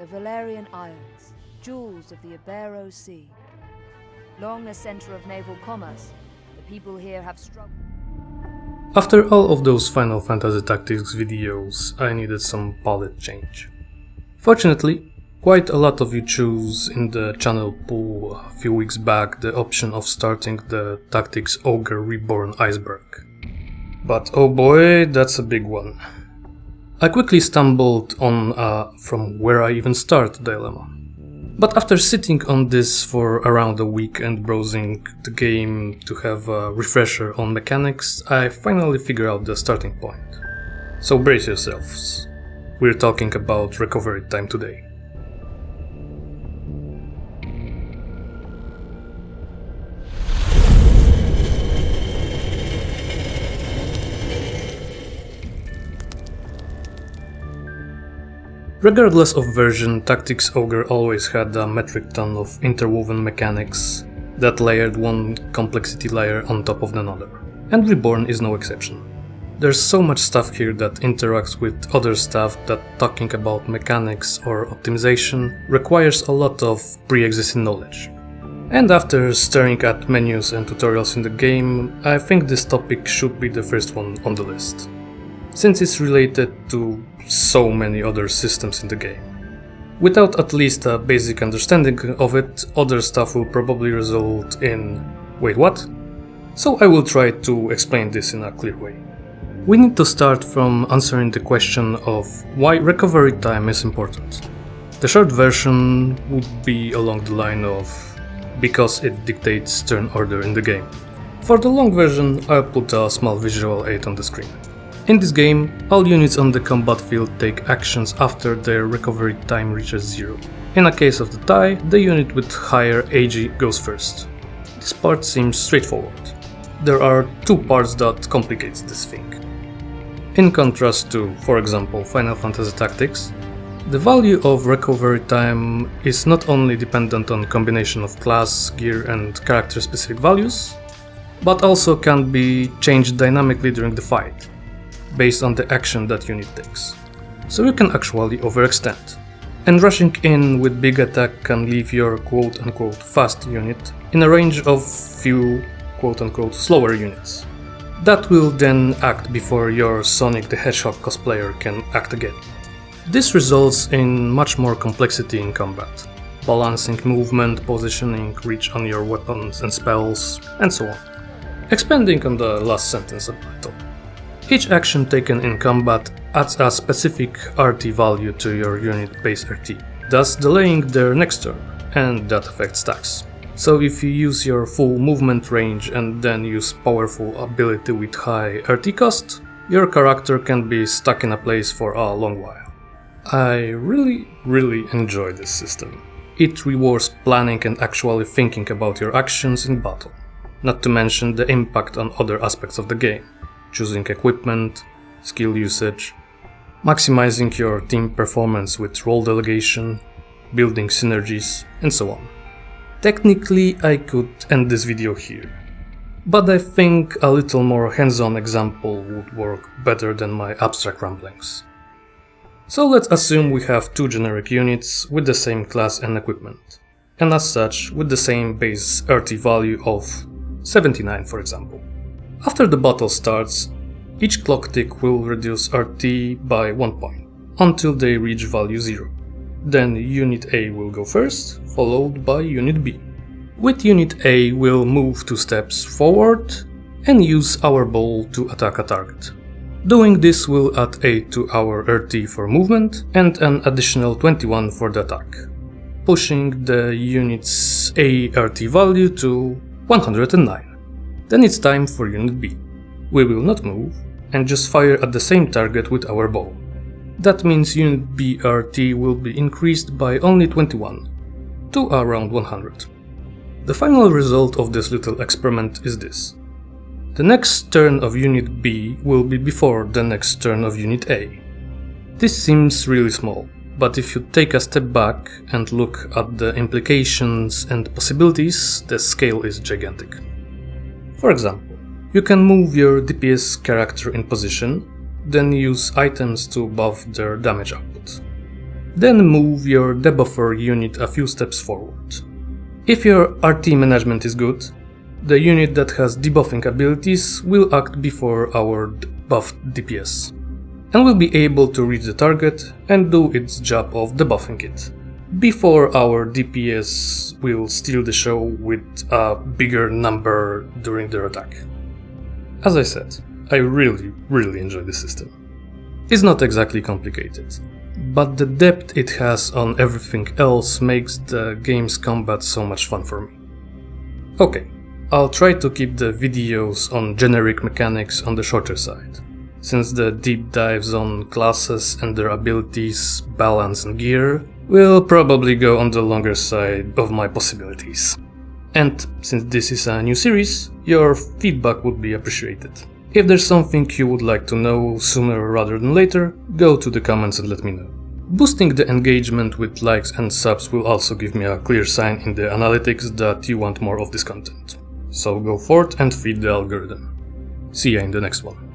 the Valerian Isles, jewels of the Ibero Sea. Long a center of naval commerce, the people here have struggled. After all of those Final Fantasy Tactics videos, I needed some palette change. Fortunately, quite a lot of you chose in the channel poll a few weeks back the option of starting the Tactics Ogre Reborn Iceberg. But oh boy, that's a big one. I quickly stumbled on a from where I even start dilemma. But after sitting on this for around a week and browsing the game to have a refresher on mechanics, I finally figured out the starting point. So brace yourselves. We're talking about recovery time today. Regardless of version, Tactics Ogre always had a metric ton of interwoven mechanics that layered one complexity layer on top of another, and Reborn is no exception. There's so much stuff here that interacts with other stuff that talking about mechanics or optimization requires a lot of pre-existing knowledge. And after staring at menus and tutorials in the game, I think this topic should be the first one on the list, since it's related to so many other systems in the game. Without at least a basic understanding of it, other stuff will probably result in wait, what? So I will try to explain this in a clear way. We need to start from answering the question of why recovery time is important. The short version would be along the line of because it dictates turn order in the game. For the long version, I'll put a small visual aid on the screen. In this game, all units on the combat field take actions after their recovery time reaches 0. In a case of the tie, the unit with higher AG goes first. This part seems straightforward. There are two parts that complicates this thing. In contrast to, for example, Final Fantasy Tactics, the value of recovery time is not only dependent on combination of class, gear and character specific values, but also can be changed dynamically during the fight, based on the action that unit takes. So you can actually overextend. And rushing in with big attack can leave your quote-unquote fast unit in a range of few quote-unquote slower units. That will then act before your Sonic the Hedgehog cosplayer can act again. This results in much more complexity in combat, balancing movement, positioning, reach on your weapons and spells, and so on. Expanding on the last sentence a little. Each action taken in combat adds a specific RT value to your unit base RT, thus delaying their next turn, and that affects stacks. So if you use your full movement range and then use powerful ability with high RT cost, your character can be stuck in a place for a long while. I really enjoy this system. It rewards planning and actually thinking about your actions in battle, not to mention the impact on other aspects of the game. Choosing equipment, skill usage, maximizing your team performance with role delegation, building synergies, and so on. Technically, I could end this video here, but I think a little more hands-on example would work better than my abstract ramblings. So let's assume we have two generic units with the same class and equipment, and as such with the same base RT value of 79 for example. After the battle starts, each clock tick will reduce RT by 1 point, until they reach value 0. Then Unit A will go first, followed by Unit B. With Unit A we'll move 2 steps forward and use our ball to attack a target. Doing this will add 8 to our RT for movement and an additional 21 for the attack, pushing the unit's A RT value to 109. Then it's time for Unit B. We will not move and just fire at the same target with our bow. That means Unit B RT will be increased by only 21 to around 100. The final result of this little experiment is this. The next turn of Unit B will be before the next turn of Unit A. This seems really small, but if you take a step back and look at the implications and possibilities, the scale is gigantic. For example, you can move your DPS character in position, then use items to buff their damage output. Then move your debuffer unit a few steps forward. If your RT management is good, the unit that has debuffing abilities will act before our buffed DPS, and will be able to reach the target and do its job of debuffing it, before our DPS will steal the show with a bigger number during their attack. As I said, I really enjoy this system. It's not exactly complicated, but the depth it has on everything else makes the game's combat so much fun for me. Okay, I'll try to keep the videos on generic mechanics on the shorter side, since the deep dives on classes and their abilities, balance and gear will probably go on the longer side of my possibilities. And since this is a new series, your feedback would be appreciated. If there's something you would like to know sooner rather than later, go to the comments and let me know. Boosting the engagement with likes and subs will also give me a clear sign in the analytics that you want more of this content. So go forth and feed the algorithm. See ya in the next one.